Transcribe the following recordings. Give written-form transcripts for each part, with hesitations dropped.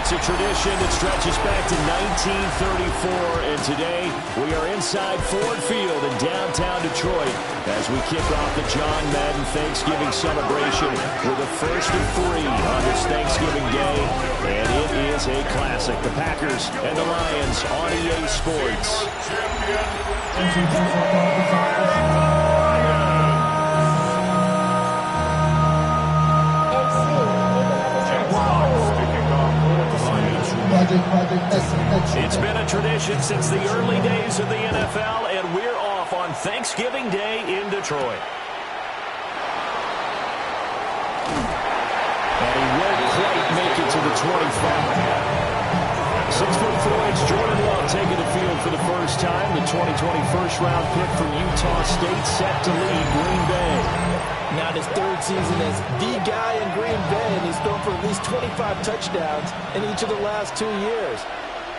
It's a tradition that stretches back to 1934, and today we are inside Ford Field in downtown Detroit as we kick off the John Madden Thanksgiving celebration with a first and 3 on this Thanksgiving Day, and it is a classic. The Packers and the Lions on EA Sports. It's been a tradition since the early days of the NFL, and we're off on Thanksgiving Day in Detroit. And he won't quite make it to the 25. 6'4", it's Jordan Love taking the field for the first time. The 2020 first-round pick from Utah State set to lead Green Bay. Now his third season as the guy in Green Bay, and he's thrown for at least 25 touchdowns in each of the last 2 years.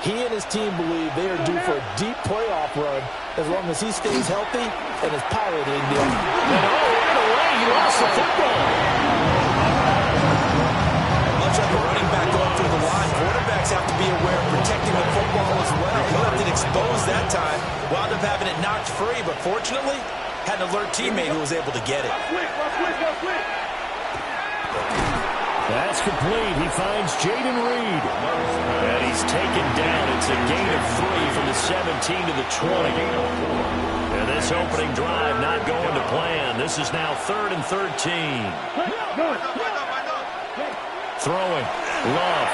He and his team believe they are due for a deep playoff run as long as he stays healthy and is piloting the offense. And right away, he lost the football. Much like a running back going through the line, quarterbacks have to be aware of protecting the football as well. He left it exposed that time, wound up having it knocked free, but fortunately, had an alert teammate who was able to get it. That's complete. He finds Jaden Reed. And he's taken down. It's a gain of 3 from the 17 to the 20. And this opening drive not going to plan. This is now 3rd and 13. Throwing. Love.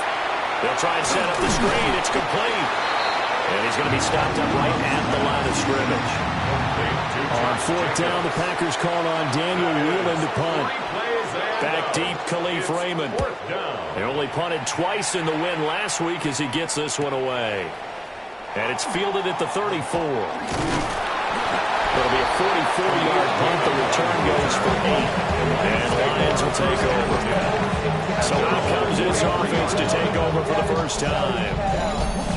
They'll try and set up the screen. It's complete. And he's going to be stopped up right at the line of scrimmage. On 4th down, the Packers called on Daniel Whelan to punt. Back deep, Khalif Raymond. They only punted twice in the win last week as he gets this one away. And it's fielded at the 34. It'll be a 44-yard punt. The return goes for 8. And the Lions will take over. So out comes this offense to take over for the first time.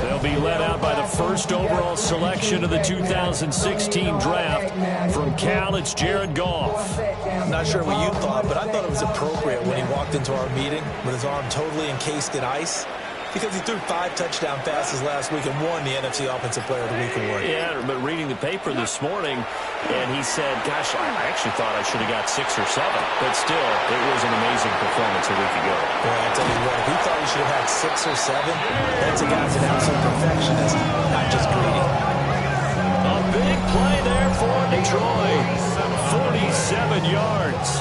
They'll be led out by the first overall selection of the 2016 draft. From Cal, it's Jared Goff. I'm not sure what you thought, but I thought it was appropriate when he walked into our meeting with his arm totally encased in ice, because he threw 5 touchdown passes last week and won the NFC Offensive Player of the Week award. Yeah, but reading the paper this morning, and he said, gosh, I actually thought I should have got 6 or 7. But still, it was an amazing performance a week ago. Boy, I tell you what, if he thought he should have had 6 or 7, that's a guy's an absolute perfectionist, not just greedy. A big play there for Detroit. 47 yards.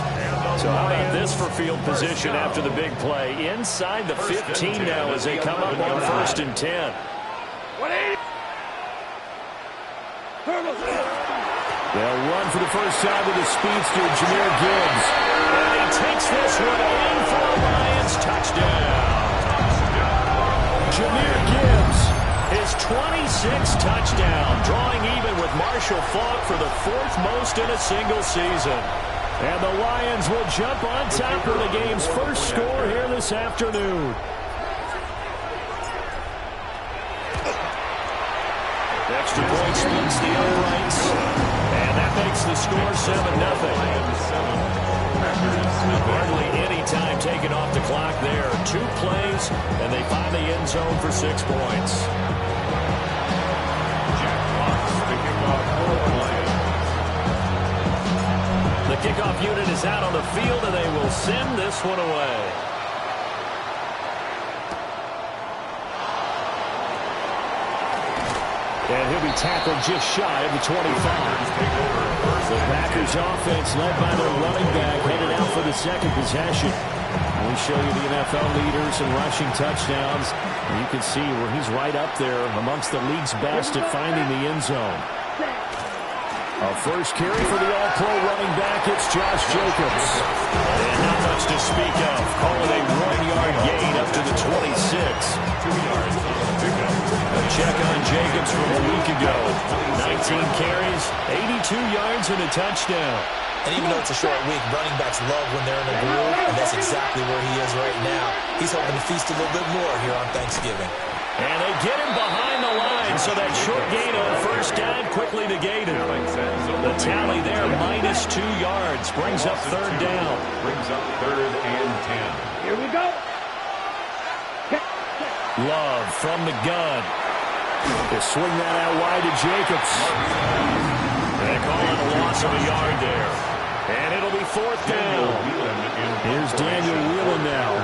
So how about this for field position after the big play? Inside the 15 now as they come up on 1st and 10. They'll run for the first time with the speedster, Jahmyr Gibbs. And he takes this one in for a Lions touchdown. Jahmyr Gibbs, his 26th touchdown, drawing even with Marshall Faulk for the 4th most in a single season. And the Lions will jump on top of the game's first score here this afternoon. Extra point splits the uprights. And that makes the score 7-0. Hardly any time taken off the clock there. 2 plays, and they find the end zone for 6 points. The kickoff unit is out on the field, and they will send this one away. And he'll be tackled just shy of the 25. The Packers offense led by their running back headed out for the second possession. We show you the NFL leaders in rushing touchdowns. And you can see where he's right up there amongst the league's best at finding the end zone. A first carry for the all-pro running back, it's Josh Jacobs. And not much to speak of. Call it a 1-yard gain up to the 26. 2 yards. A check on Jacobs from a week ago. 19 carries, 82 yards, and a touchdown. And even though it's a short week, running backs love when they're in a groove, and that's exactly where he is right now. He's hoping to feast a little bit more here on Thanksgiving. And they get him behind the line, so that short gain on first down quickly negated. The tally there, minus 2 yards, brings up 3rd down. Brings up 3rd and 10. Here we go. Love from the gun. They swing that out wide to Jacobs. They call it a loss of a yard there. And it'll be 4th down. Here's Daniel Whelan now.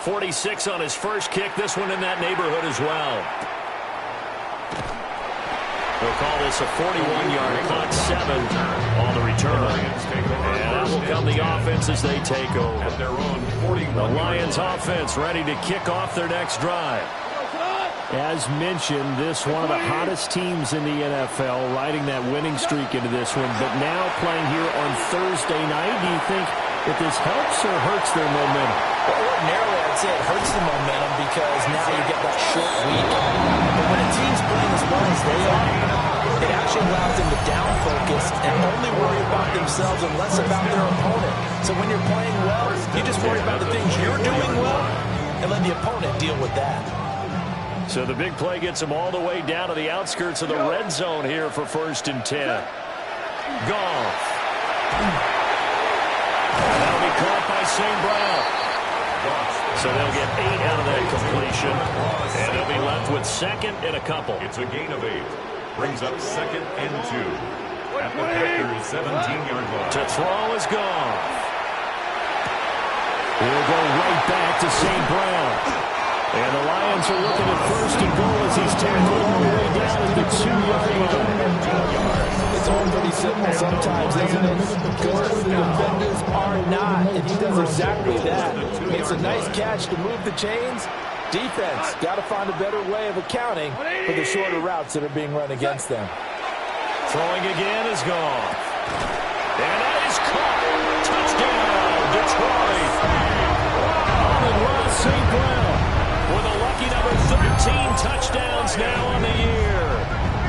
46 on his first kick. This one in that neighborhood as well. We'll call this a 41-yard punt, 7 on the return. And that will come the offense as they take over. The Lions offense ready to kick off their next drive. As mentioned, this one of the hottest teams in the NFL, riding that winning streak into this one. But now playing here on Thursday night, do you think that this helps or hurts their momentum? Well, ordinarily, I'd say it hurts the momentum because now you get that short week. But when a team's playing as well as they are, it actually allows them to down focus and only worry about themselves and less about their opponent. So when you're playing well, you just worry about the things you're doing well and let the opponent deal with that. So the big play gets them all the way down to the outskirts of the red zone here for 1st and 10. Goff. And that'll be caught by St. Brown. So they'll get 8 out of that completion. And they'll be left with 2nd and a couple. It's a gain of 8. Brings up 2nd and 2. At the Packers' 17-yard line. To throw is Goff. He'll go right back to St. Brown. And the Lions are looking at 1st and goal as he's tackled all the way down at the 2-yard line. It's all pretty simple sometimes, isn't it? Good when the defenders are not, and he does exactly that. Makes a nice catch to move the chains. Defense got to find a better way of accounting for the shorter routes that are being run against them. Throwing again is Goff. And that is caught. Touchdown, Detroit. And Ross St. Brown with a lucky number 13 touchdowns now on the year.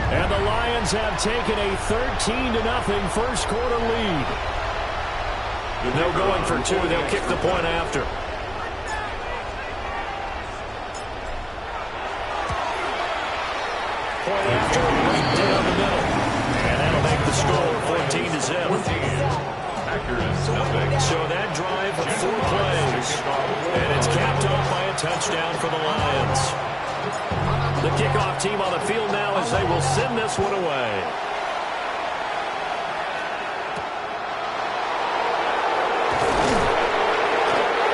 And the Lions have taken a 13-0 first quarter lead. They're going for 2. They'll kick the point after. Point after, right down the middle. And that'll make the score 14-0. So that drive of 4 plays. And it's capped off by a touchdown for the Lions. The kickoff team on the field now as they will send this one away.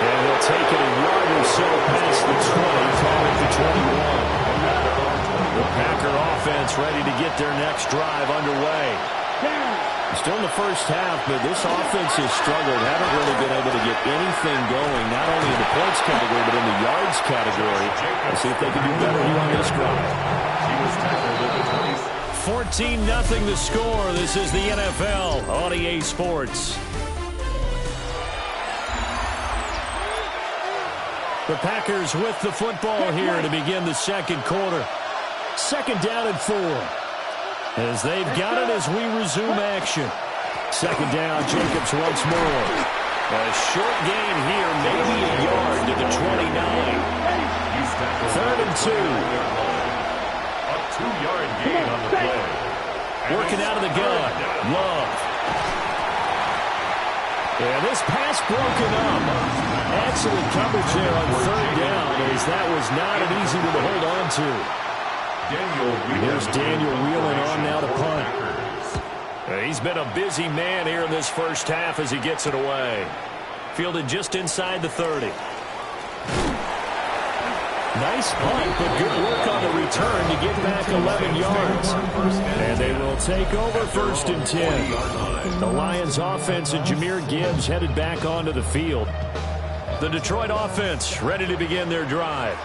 And they'll take it a yard or so past the 20, call it the 21. The Packer offense ready to get their next drive underway. Still in the first half, but this offense has struggled. Haven't really been able to get anything going, not only in the points category, but in the yards category. Let's see if they can do better here on this drive. 14-0 the score. This is the NFL on EA Sports. The Packers with the football here to begin the second quarter. 2nd down and 4. As they've got it as we resume action. 2nd down, Jacobs once more. A short gain here, maybe a yard to the 29. 3rd and 2. A 2-yard gain on the play. Working out of the gun. Love. And this pass broken up. Excellent coverage there on 3rd down, as that was not an easy one to hold on to. Here's Daniel Whelan on now to punt. He's been a busy man here in this first half as he gets it away. Fielded just inside the 30. Nice punt, but good work on the return to get back 11 yards. And they will take over 1st and 10. The Lions offense and Jahmyr Gibbs headed back onto the field. The Detroit offense ready to begin their drive.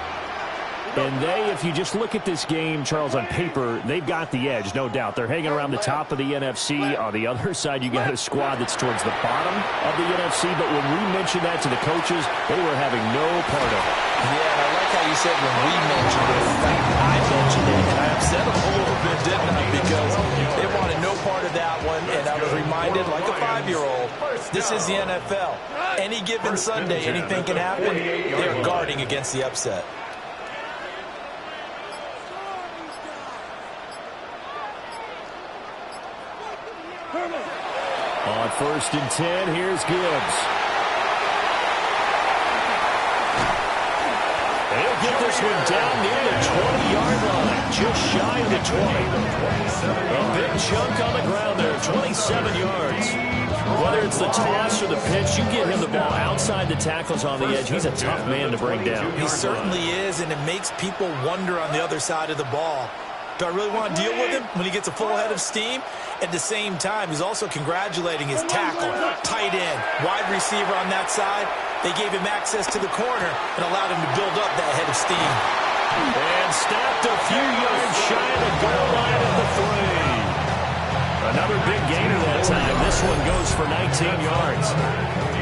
And they, if you just look at this game, Charles, on paper, they've got the edge, no doubt. They're hanging around the top of the NFC. On the other side, you got a squad that's towards the bottom of the NFC. But when we mentioned that to the coaches, they were having no part of it. Yeah, and I like how you said when we mentioned it. In fact, I mentioned it, and I upset them a little bit, didn't I? Because they wanted no part of that one, and I was reminded, like a 5-year-old, this is the NFL. Any given Sunday, anything can happen. They're guarding against the upset. On 1st and 10, here's Gibbs. will get this one down near the 20-yard line, just shy of the 20. A big chunk on the ground there, 27 yards. Whether it's the toss or the pitch, you get him the ball outside the tackles on the edge. He's a tough man to bring down. He certainly is, and it makes people wonder on the other side of the ball. Do I really want to deal with him when he gets a full head of steam? At the same time, he's also congratulating his tackle, tight end, wide receiver on that side. They gave him access to the corner and allowed him to build up that head of steam. And stopped a few yards shy of the goal line at the 3. Another big gainer that time. This one goes for 19 yards.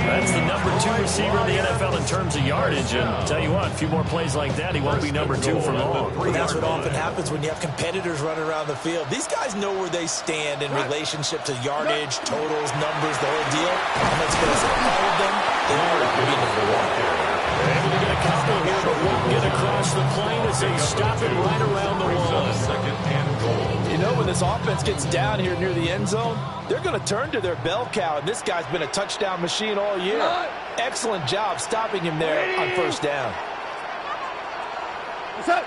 That's the number 2 receiver in the NFL in terms of yardage. And tell you what, a few more plays like that, he won't be number 2 for long. That's what often happens when you have competitors running around the field. These guys know where they stand in relationship to yardage, totals, numbers, the whole deal. And let's face it, all of them, they want to be number 1. Able to get a couple here, but won't get across the plane as they stop it right around the wall. Second and goal. You know, when this offense gets down here near the end zone, they're going to turn to their bell cow, and this guy's been a touchdown machine all year. Excellent job stopping him there on first down. What's up?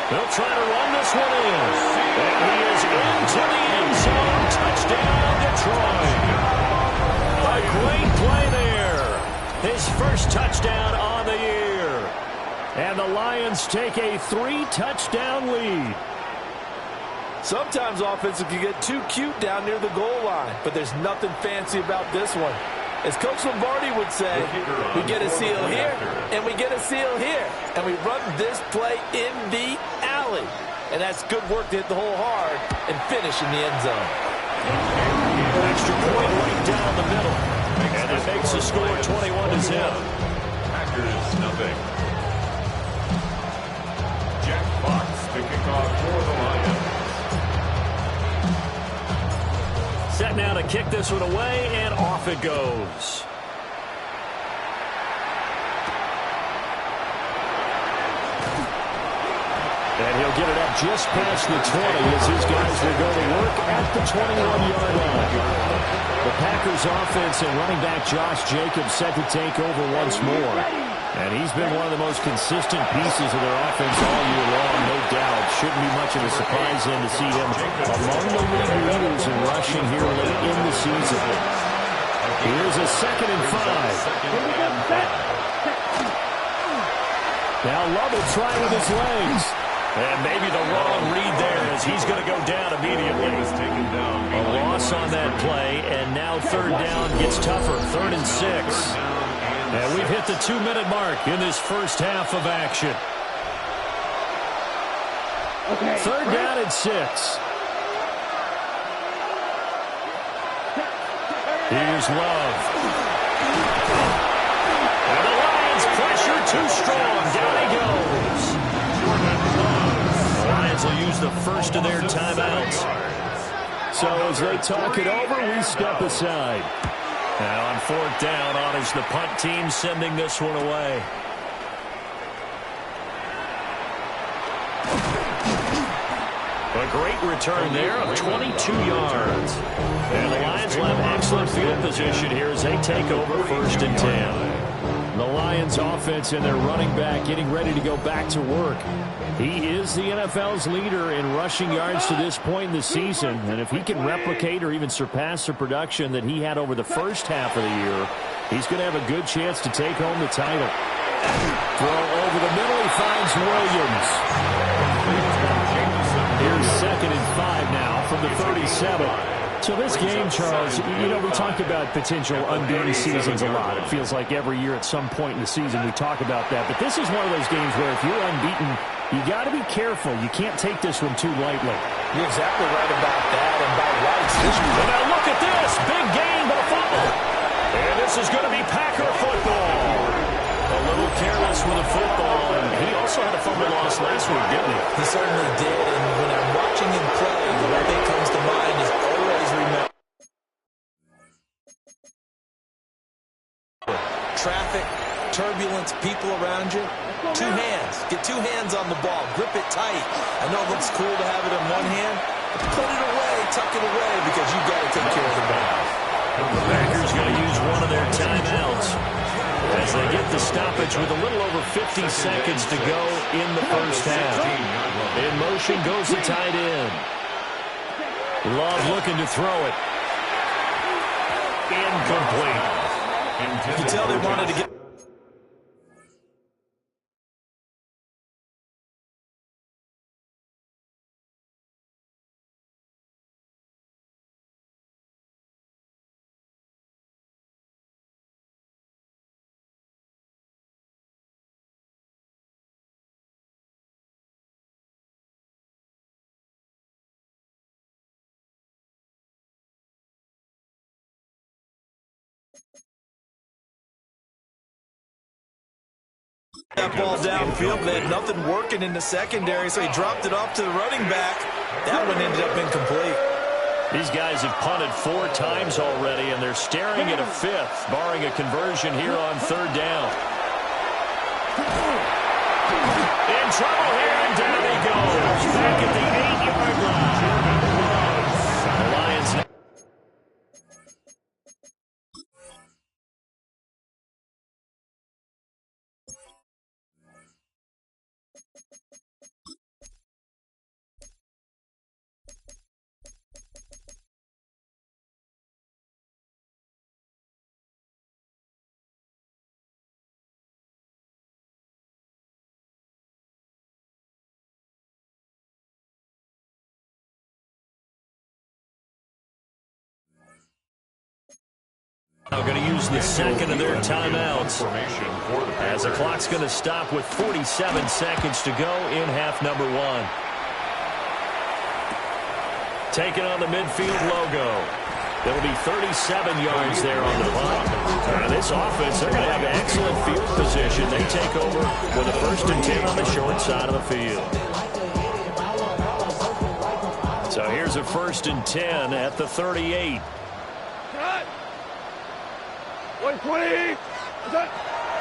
They'll try to run this one in. And he is into the end zone. Touchdown, Detroit. A great play there. His first touchdown on the year. And the Lions take a 3-touchdown lead. Sometimes offenses can get too cute down near the goal line, but there's nothing fancy about this one. As Coach Lombardi would say, we get a seal here, and we get a seal here, and we run this play in the alley. And that's good work to hit the hole hard and finish in the end zone. Extra point right down the middle. And it makes the score 21-0. Packers nothing. Jack Fox to kick off for the Lions. Set now to kick this one away, and off it goes. And he'll get it up just past the 20 as his guys will go to work at the 21-yard line. The Packers offense and running back Josh Jacobs set to take over once more. And he's been one of the most consistent pieces of their offense all year long, no doubt. Shouldn't be much of a surprise then to see him among the league leaders in rushing here late in the season. Here's a 2nd and 5. Now Love will try with his legs. And maybe the wrong read there as he's going to go down immediately. A loss on that play, and now 3rd down gets tougher. 3rd and 6. And we've hit the 2-minute mark in this first half of action. 3rd down and 6. Here's Love. And the Lions pressure too strong. Down he goes. The Lions will use the first of their timeouts. So as they talk it over, we step aside. Now on 4th down, on is the punt team sending this one away. A great return there of 22 yards. And the Lions will have excellent field position here as they take over 1st and 10. The Lions offense and their running back getting ready to go back to work. He is the NFL's leader in rushing yards to this point in the season. And if he can replicate or even surpass the production that he had over the first half of the year, he's going to have a good chance to take home the title. Throw over the middle, he finds Williams. Here's 2nd and 5 now from the 37. So this game, Charles, you know, we talk about potential unbeaten seasons a lot. It feels like every year at some point in the season we talk about that. But this is one of those games where if you're unbeaten, you got to be careful. You can't take this one too lightly. You're exactly right about that. And by rights, this one. Now look at this. Big gain, but a fumble. And this is going to be Packer football. A little careless with a football. And he also had a fumble loss last week, didn't he? He certainly did. And when I'm watching him play, the one thing comes to mind is always remember traffic, turbulence, people around you. 2 hands. Get 2 hands on the ball. Grip it tight. I know it looks cool to have it in one hand. Put it away. Tuck it away because you've got to take care of the ball. The Packers going to use one of their timeouts. And as they get the stoppage with a little over 50 seconds to go in the first half. In motion goes the tight end. Love looking to throw it. Incomplete. You can tell they wanted to get... that ball downfield. They had nothing working in the secondary, so he dropped it off to the running back. That one ended up incomplete. These guys have punted 4 times already, and they're staring at a 5th, barring a conversion here on 3rd down. In trouble here, and down he goes. Back at the 8-yard line. The Lions now. Now going to use the second of their timeouts as the clock's going to stop with 47 seconds to go in half number 1. Taking on the midfield logo. It'll be 37 yards there on the punt. And this offense, they're going to have excellent field position. They take over with a 1st and 10 on the short side of the field. So here's a 1st and 10 at the 38.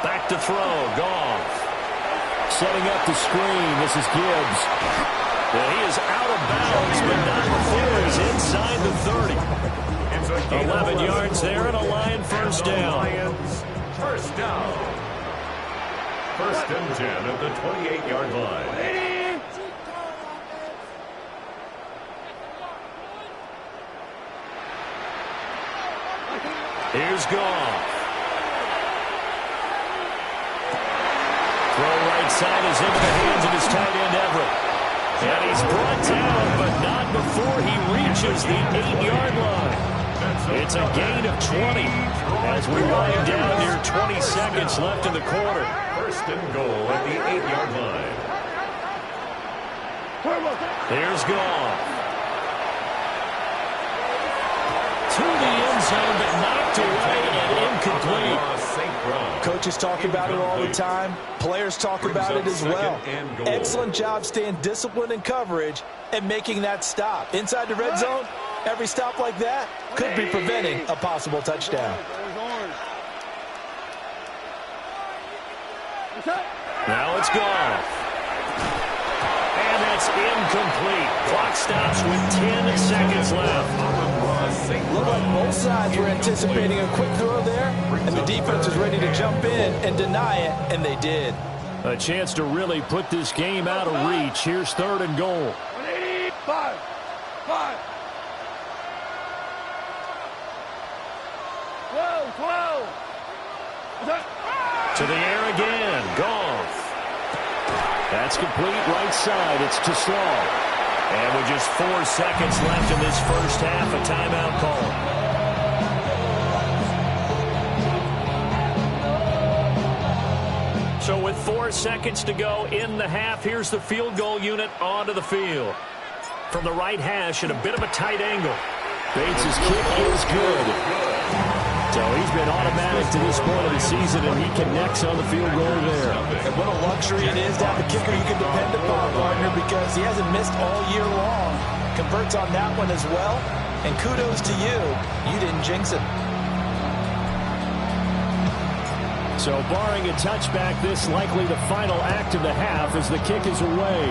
Back to throw. Goff. Setting up the screen. This is Gibbs. Well, he is out of bounds, but not before he's inside the 30. 11 yards there and a Lion 1st down. First down. 1st and 10 at the 28-yard line. Here's Goff. Throw right side is into the hands of his tight end, Everett. And he's brought down, but not before he reaches the 8-yard line. It's a gain of 20 as we wind down near 20 seconds left in the quarter. 1st and goal at the 8-yard line. There's Goff. To the end zone, but knocked away and incomplete. Coaches talk about it all the time. Players talk about it as well. Excellent job staying disciplined in coverage and making that stop. Inside the red zone, every stop like that could be preventing a possible touchdown. Now it's Goff. And that's incomplete. Clock stops with 10 seconds left. Looked like both sides were anticipating a quick throw there, and the defense was ready to jump in and deny it, and they did. A chance to really put this game out of reach. Here's 3rd and goal. 5. To the air again. Goff. That's complete right side. It's to Slaw. And with just 4 seconds left in this first half, a timeout call. So with 4 seconds to go in the half, here's the field goal unit onto the field. From the right hash at a bit of a tight angle. Bates' kick is good. So he's been automatic to this point of the season, and he connects on the field goal there. And what a luxury it is to have a kicker you can depend upon, partner, because he hasn't missed all year long. Converts on that one as well. And kudos to you. You didn't jinx it. So barring a touchback, this likely the final act of the half as the kick is away.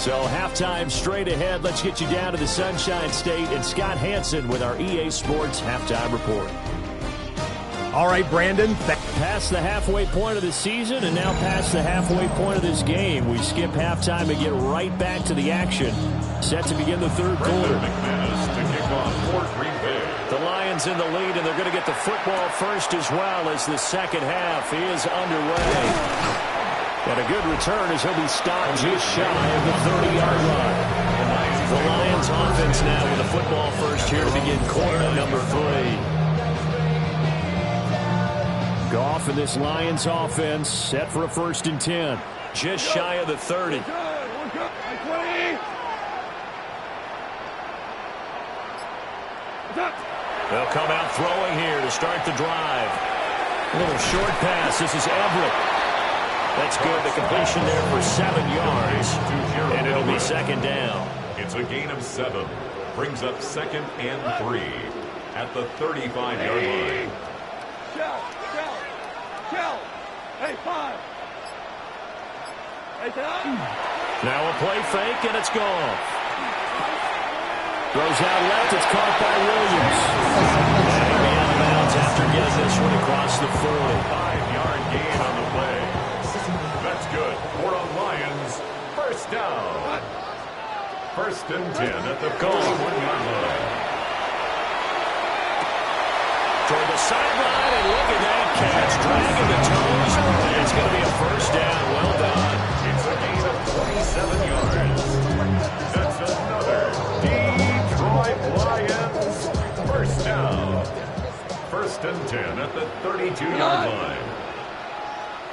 So halftime straight ahead. Let's get you down to the Sunshine State and Scott Hansen with our EA Sports halftime report. All right, Brandon. Past the halfway point of the season and now past the halfway point of this game. We skip halftime and get right back to the action. Set to begin the third quarter. The Lions in the lead, and they're going to get the football first as well as the second half is underway. And a good return as he'll be stopped just shy of the 30-yard line. The Lions offense now with the football first here to begin quarter number 3. Goff in this Lions offense set for a 1st and 10. Just shy of the 30. They'll come out throwing here to start the drive. A little short pass. This is Everett. That's good. The completion there for 7 yards. And it'll be second down. It's a gain of 7. Brings up 2nd and 3 at the 35-yard line. Hey, 5. Hey, now a play fake, and it's gone. Throws out left. It's caught by Williams. And he'll be out of bounds after getting this one across the 40. 5-yard gain on the play. That's good for a Lions first down. 1st and 10 at the 41-yard line. Toward the sideline, and look at that catch. Dragging the toes. And it's going to be a first down. Well done. It's a gain of 27 yards. That's another Detroit Lions first down. 1st and 10 at the 32-yard line.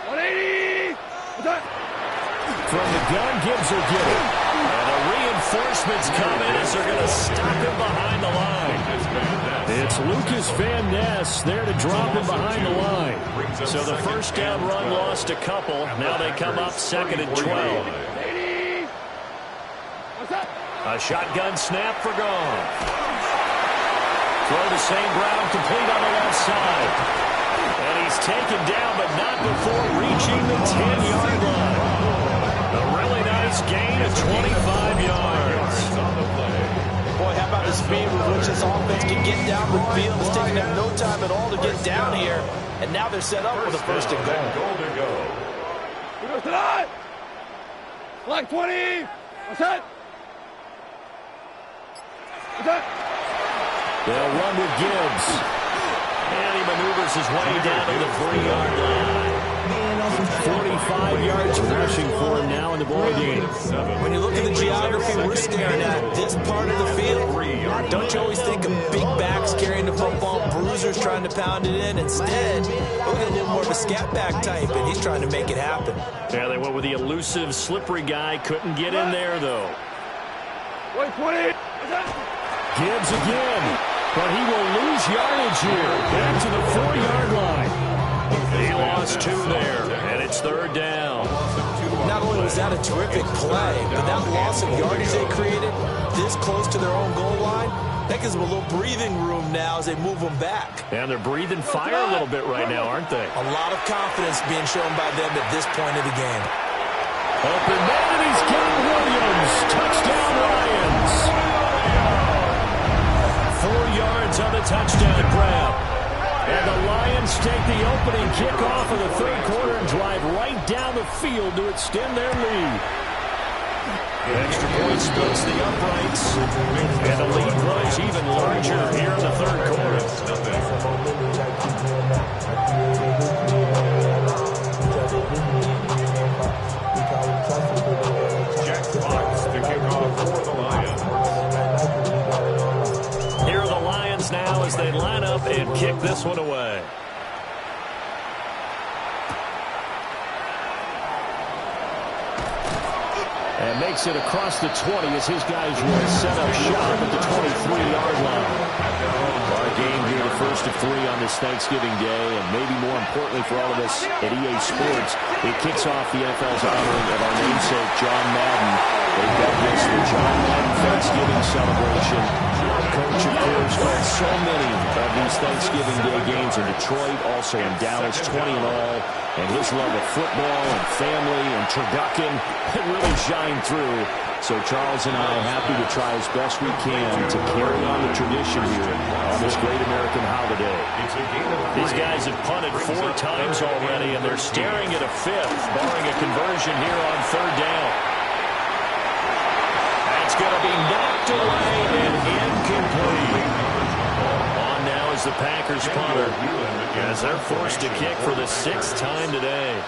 180. From the gun, Gibbs will get it. And the reinforcements come in as they're going to stop him behind the line. It's Lucas Van Ness there to drop him behind the line. So the first down run lost a couple. Now they come up 2nd and 12. A shotgun snap for Goff. Throw to St. Brown, complete on the left side. And he's taken down, but not before reaching the 10-yard line. A really nice gain of 25 yards. Boy, how about the speed with which this offense can get down the field? It's taking them no time at all to get down here. And now they're set up with a 1st and goal. Goal to go. We go tonight. Flag 20. What's that? They'll run with Gibbs. And he maneuvers his way down to the 3-yard line. 45 yards rushing for him now in the ball game. When you look at the geography we're staring at, this part of the field, don't you always think of big backs carrying the football, bruisers trying to pound it in? Instead, look at a little more of a scat back type, and he's trying to make it happen. Yeah, they went with the elusive, slippery guy. Couldn't get in there, though. Wait, 20. Gibbs again, but he will lose yardage here. Back to the 4-yard line. He lost 2 there, and it's 3rd down. Not only was that a terrific play, but that loss of yardage they created this close to their own goal line, that gives them a little breathing room now as they move them back. And they're breathing fire a little bit right now, aren't they? A lot of confidence being shown by them at this point of the game. Open man, and he's got Williams. Touchdown, Lions. 4 yards on the touchdown grab. And the Lions take the opening kickoff of the 3rd quarter and drive right down the field to extend their lead. The extra point splits the uprights, and the lead grows even larger here in the 3rd quarter. Jack Fox to kick off for the Lions. Here are the Lions now as they line up and kick this one away. And makes it across the 20 as his guys will set up shop at the 23-yard line. Our game here, the first of 3 on this Thanksgiving Day, and maybe more importantly for all of us at EA Sports, it kicks off the NFL's honoring of our namesake, John Madden. They've got this, the John Madden Thanksgiving celebration. Coach, of course, called so many of these Thanksgiving Day games in Detroit, also in Dallas, 20 in all. And his love of football and family and turducken, it really shined through So Charles and I happy to try as best we can to carry on the tradition here on this great American holiday. These guys have punted 4 times already, and they're staring at a 5th, barring a conversion here on 3rd down. That's going to be knocked away and incomplete. On now is the Packers punter, as they're forced to kick for the 6th time today.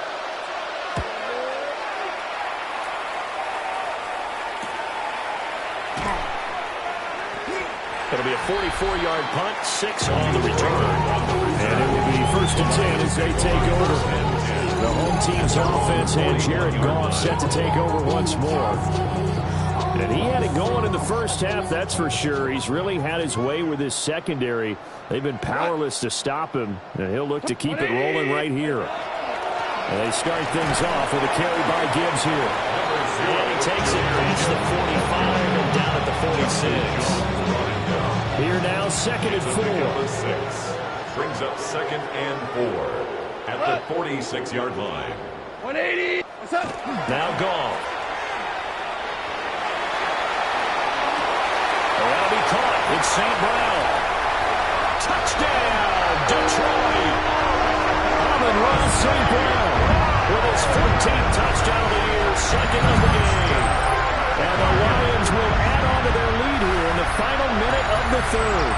It'll be a 44-yard punt, 6 on the return. And it will be 1st and 10 as they take over. The home team's offense and Jared Goff set to take over once more. And he had it going in the first half, that's for sure. He's really had his way with his secondary. They've been powerless to stop him, and he'll look to keep it rolling right here. And they start things off with a carry by Gibbs here. And he takes it past the 45 and down at the 46. Here now, 2nd and 4. Brings up 2nd and 4 at the 46-yard line. 180. What's up? Now Goff. That'll be caught. It's St. Brown. Touchdown, Detroit. Amon-Ra St. Brown With his 14th touchdown of the year, 2nd of the game. And the Lions will add on to their lead here in the final minute of the 3rd.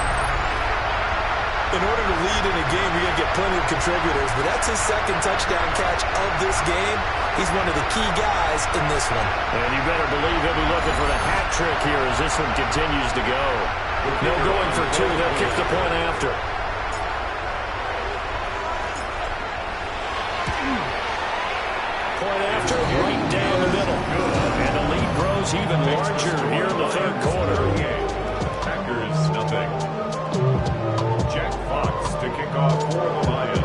In order to lead in a game, you're going to get plenty of contributors, but that's his 2nd touchdown catch of this game. He's one of the key guys in this one. And you better believe he'll be looking for the hat trick here as this one continues to go. No going for 2. They'll kick the point after. Point after, right down the middle. And the lead grows even larger here in the 3rd quarter. Packers nothing. Jack Fox to kick off for the Lions.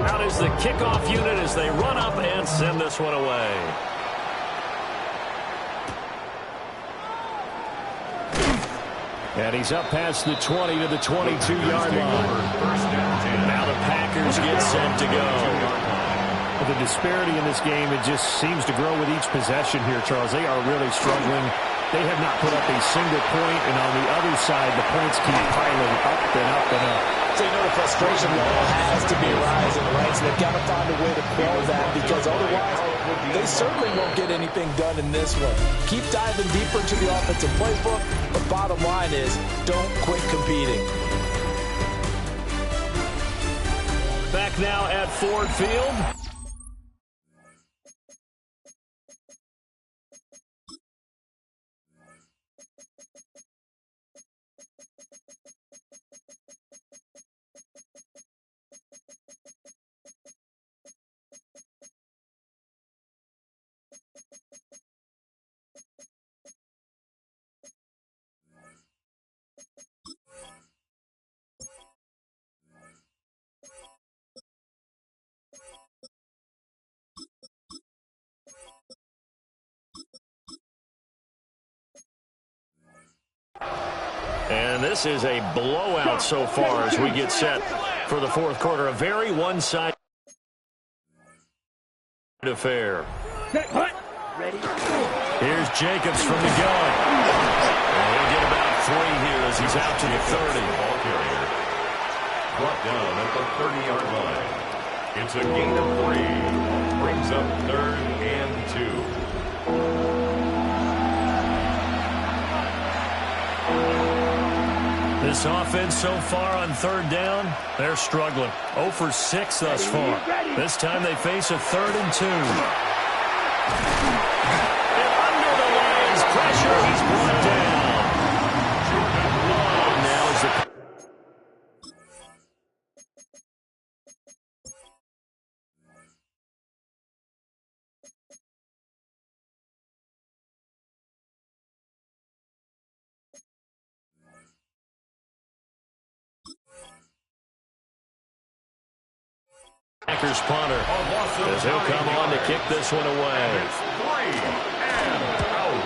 Out is the kickoff unit as they run up and send this one away. And he's up past the 20 to the 22-yard line. Now the Packers get set to go. The disparity in this game, it just seems to grow with each possession here, Charles. They are really struggling. They have not put up a single point, and on the other side, the points keep piling up and up and up. So you know the frustration level has to be rising, right? So they've got to find a way to quell that, because otherwise they certainly won't get anything done in this one. Keep diving deeper into the offensive playbook. The bottom line is don't quit competing. Back now at Ford Field. And this is a blowout so far as we get set for the 4th quarter. A very one-sided affair. Ready? Here's Jacobs from the gun. And he'll get about 3 here as he's out to the 30. Ball carrier. Brought down at the 30-yard line. It's a gain of 3. Brings up 3rd and 2. This offense so far on 3rd down, they're struggling. 0 for 6 thus far. This time they face a 3rd and 2. And under the Lions' pressure, he's brought down. And now is the... Packers punter as he'll come on to kick this one away. It's 3 and out.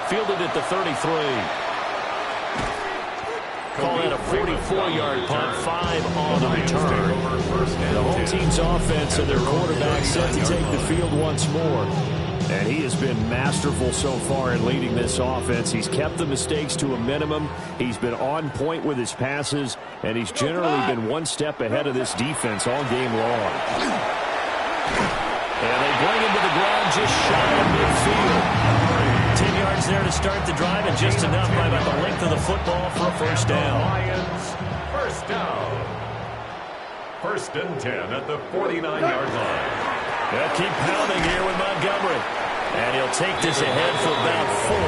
Fielded at the 33. Call that a 44-yard punt, 5 on the return. The whole team's offense and their quarterback set to take the field once more. And he has been masterful so far in leading this offense. He's kept the mistakes to a minimum. He's been on point with his passes, and he's generally been one step ahead of this defense all game long. And they bring him to the ground just shy of midfield. 10 yards there to start the drive, and just enough by about the length of the football for a first down. Lions, first down. 1st and 10 at the 49-yard line. They'll keep pounding here with Montgomery. And he'll take this ahead for about 4.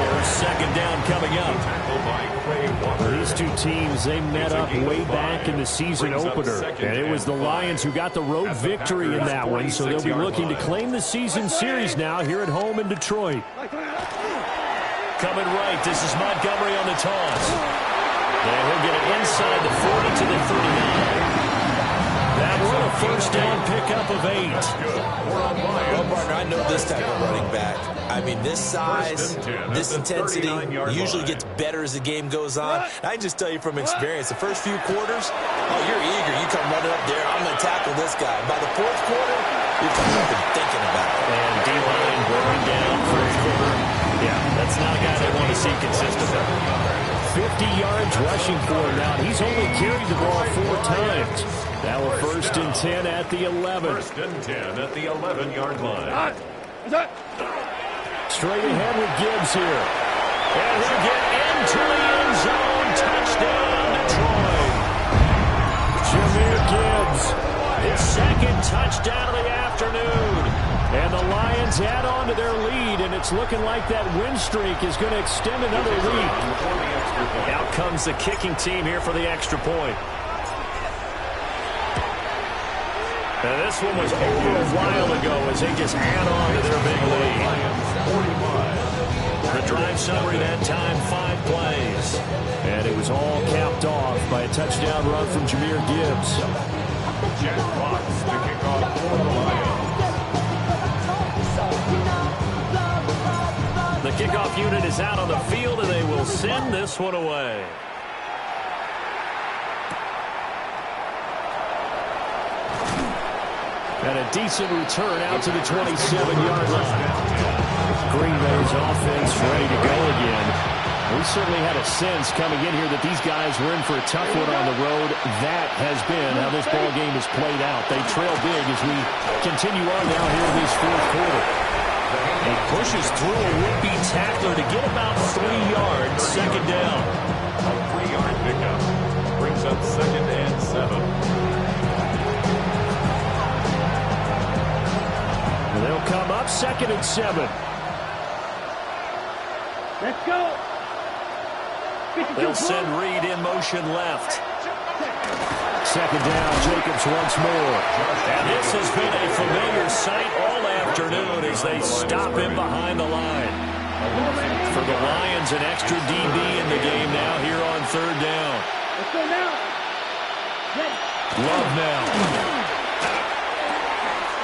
2nd down coming up. These two teams, they met up way back in the season opener. And it was the Lions who got the road victory in that one. So they'll be looking to claim the season series now here at home in Detroit. Coming right, this is Montgomery on the toss. And he'll get it inside the 40 to the 39. That was a first down pickup of 8. Well, partner, I know this type of running back. I mean, this size, this intensity usually gets better as the game goes on. I can just tell you from experience, the first few quarters, oh, you're eager. You come running up there, I'm going to tackle this guy. By the 4th quarter, you're coming up and thinking about it. And D-line going down 1st quarter. Yeah, that's not a guy they want to see consistently. 50 yards rushing for him now. He's only carried the ball 4 times. Now a 1st and 10 at the 11. 1st and 10 at the 11-yard line. Straight ahead with Gibbs here. And he'll get into the end zone. Touchdown, Detroit. Jahmyr Gibbs, his 2nd touchdown of the afternoon. And the Lions add on to their lead, and it's looking like that win streak is going to extend another week. Out comes the kicking team here for the extra point. And this one was over a while ago as they just add on to their big lead. The drive summary that time, 5 plays. And it was all capped off by a touchdown run from Jahmyr Gibbs. Jack Fox to kick off for the Lions. The kickoff unit is out on the field, and they will send this one away. And a decent return out to the 27-yard line. Green Bay's offense ready to go again. We certainly had a sense coming in here that these guys were in for a tough one on the road. That has been how this ball game has played out. They trail big as we continue on now here in this 4th quarter. He pushes through a would-be tackler to get about 3 yards. 2nd down. A 3-yard pickup brings up 2nd and 7. And they'll come up 2nd and 7. Let's go. They'll send Reed in motion left. 2nd down, Jacobs once more. And this has been a familiar sight all afternoon as they stop him behind the line. For the Lions, an extra DB in the game now here on 3rd down. Let's go now. Love now.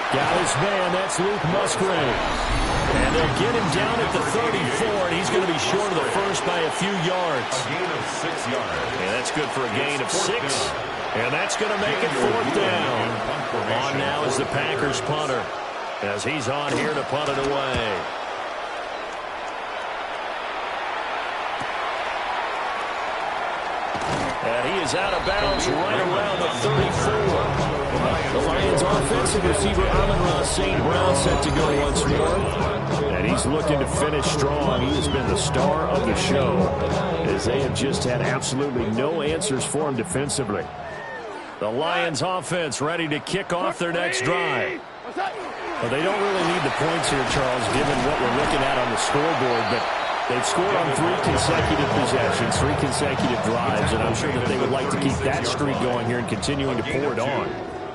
Got his man, that's Luke Musgrave. And they'll get him down at the 34, and he's going to be short of the first by a few yards. A gain of 6 yards. And that's good for a gain of 6. And that's going to make it 4th down. On now is the Packers punter, as he's on here to punt it away. And he is out of bounds right around the 34. The Lions offensive receiver Amon-Ra St. Brown set to go once more. And he's looking to finish strong. He has been the star of the show, as they have just had absolutely no answers for him defensively. The Lions offense ready to kick off their next drive. Well, they don't really need the points here, Charles, given what we're looking at on the scoreboard, but they've scored on 3 consecutive possessions, 3 consecutive drives, and I'm sure that they would like to keep that streak going here and continuing to pour it on.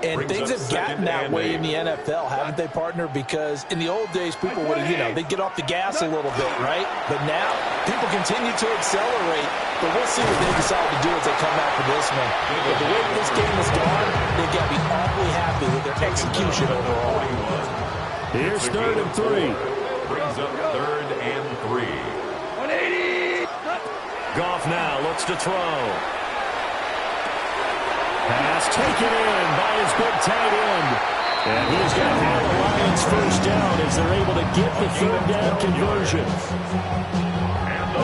And things have gotten that way in the NFL, haven't they, partner? Because in the old days, people would, they'd get off the gas a little bit, right? But now, people continue to accelerate. But we'll see what they decide to do as they come out for this one. But the way this game has gone, they've got to be awfully happy with their execution overall. Here's 3rd and 3. Brings up 3rd and 3. 180. Goff now looks to throw. Pass taken in by his big tight end. And he's going to have the Lions first down as they're able to get the third down conversion.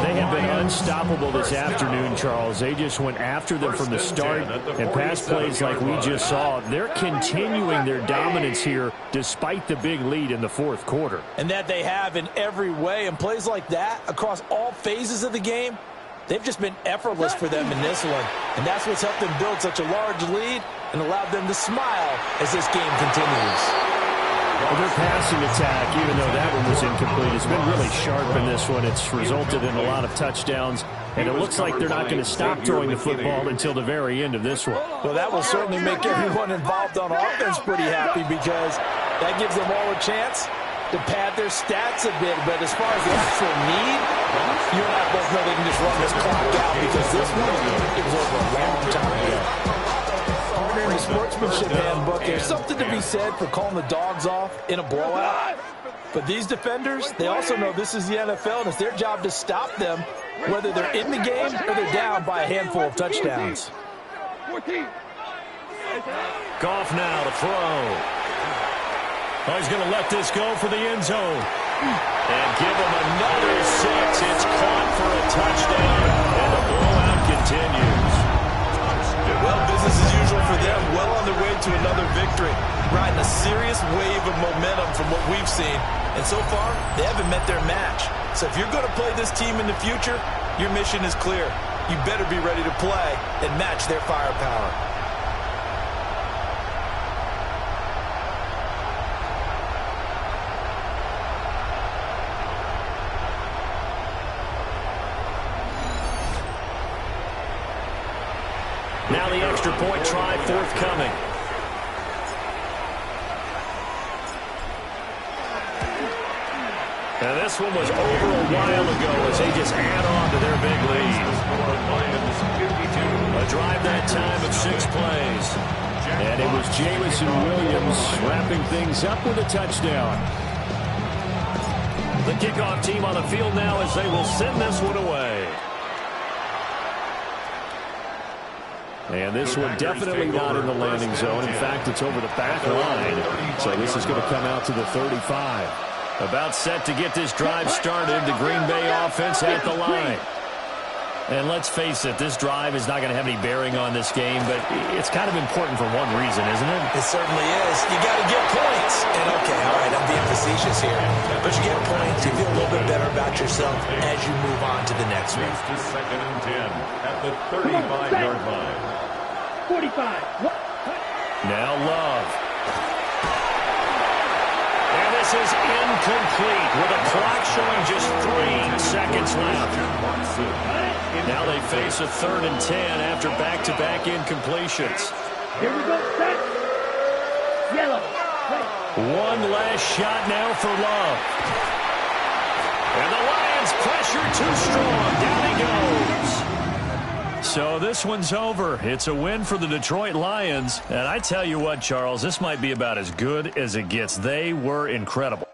They have been unstoppable this afternoon, Charles. They just went after them from the start, and pass plays like we just saw. They're continuing their dominance here despite the big lead in the fourth quarter. And that they have in every way. And plays like that across all phases of the game, they've just been effortless for them in this one. And that's what's helped them build such a large lead and allowed them to smile as this game continues. Well, their passing attack, even though that one was incomplete, has been really sharp in this one. It's resulted in a lot of touchdowns, and it looks like they're not going to stop throwing the football until the very end of this one. Well, that will certainly make everyone involved on offense pretty happy because that gives them all a chance to pad their stats a bit. But as far as the actual need, you and I both know they can just run this clock out because this one, it was over a long time ago. In the sportsmanship handbook, there's something to be said for calling the dogs off in a blowout. But these defenders, they also know this is the NFL, and it's their job to stop them, whether they're in the game or they're down by a handful of touchdowns. Goff now to throw. Oh, he's going to let this go for the end zone. And give him another 6. It's caught for a touchdown, and the blowout continues. Well, business as usual for them, well on their way to another victory, riding a serious wave of momentum from what we've seen. And so far, they haven't met their match. So if you're going to play this team in the future, your mission is clear. You better be ready to play and match their firepower. Now the extra point try forthcoming. And this one was over a while ago as they just add on to their big lead. A drive that time of 6 plays. And it was Jamison Williams wrapping things up with a touchdown. The kickoff team on the field now as they will send this one away. And this one definitely not in the landing zone. In fact, it's over the back line. So this is going to come out to the 35. About set to get this drive started. The Green Bay offense at the line. And let's face it, this drive is not going to have any bearing on this game, but it's kind of important for one reason, isn't it? It certainly is. You got to get points. And okay, all right, I'm being facetious here. But you get points, you feel a little bit better about yourself as you move on to the next one. To 2nd and 10 at the 35-yard line. 45. Now Love. And this is incomplete with a clock showing just 3 seconds left. Now they face a 3rd and 10 after back-to-back incompletions. Here we go, set. Yellow. One last shot now for Love. And the Lions pressure too strong. Down he goes. So this one's over. It's a win for the Detroit Lions. And I tell you what, Charles, this might be about as good as it gets. They were incredible.